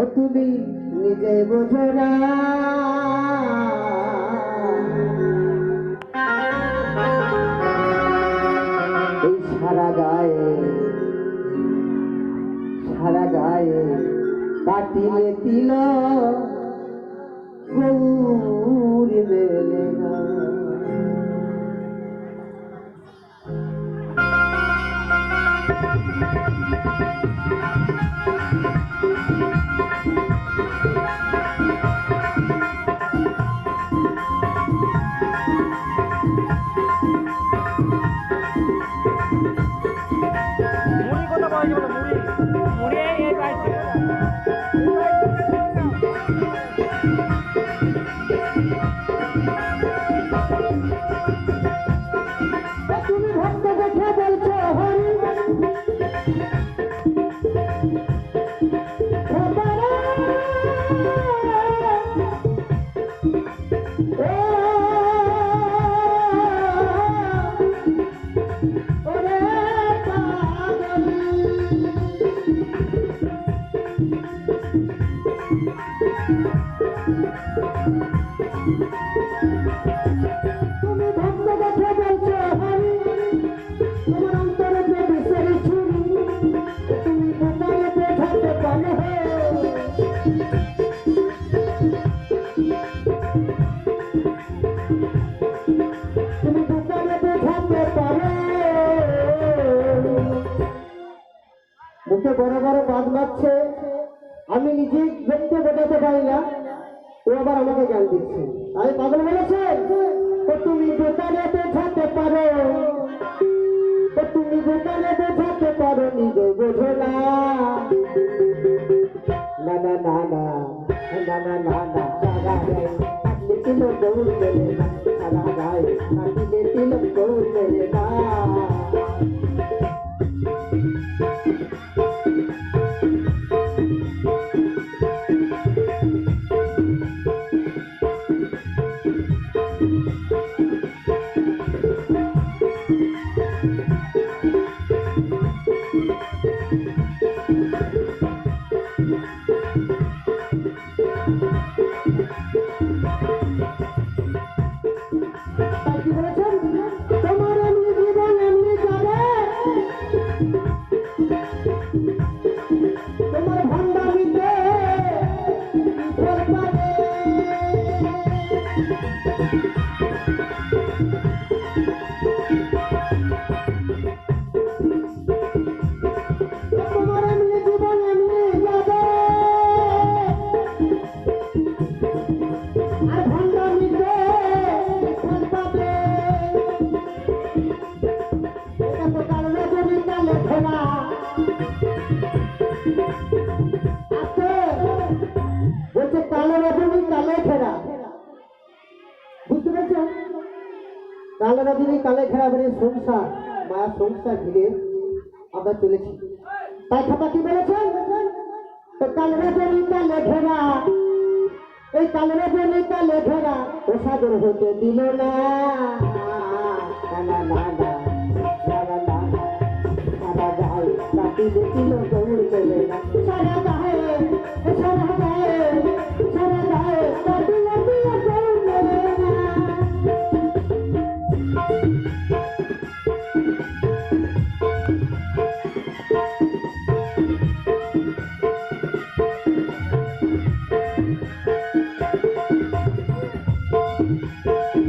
ও তুমি নিজে বোঝো না এই সারা গায়ে কাটিলে তিল গৌরী মেলে না। মুখে বড় বড় বাদ মারছে, আমি নিজে দেখতে বোঝাতে পারি না, ও আবার আমাকে জ্ঞান দিচ্ছে। আমি পাগল বলেছে তুমি দোকানে বোঝাতে পারো, তুমি দোকানে বোঝাতে পারো, নিজে বোঝো না। না না না না না না না না সারা গায়ে কাটলে তিলক গৌর মেলে না, সারা গায়ে কাটলে তিলক গৌর মেলে না। কালো রজনী কালে ঘেরা বলে সংসার, মায়া সংসার ঘিরে আমরা চলেছি। তাই খাতা কি বলেছেন? কালো রজনী কালে ঘেরা, এই কালো রজনী কালে ঘেরা ও সাগর হতে দিল না। সারা গায়ে কাটি দিল গৌর মেলে না,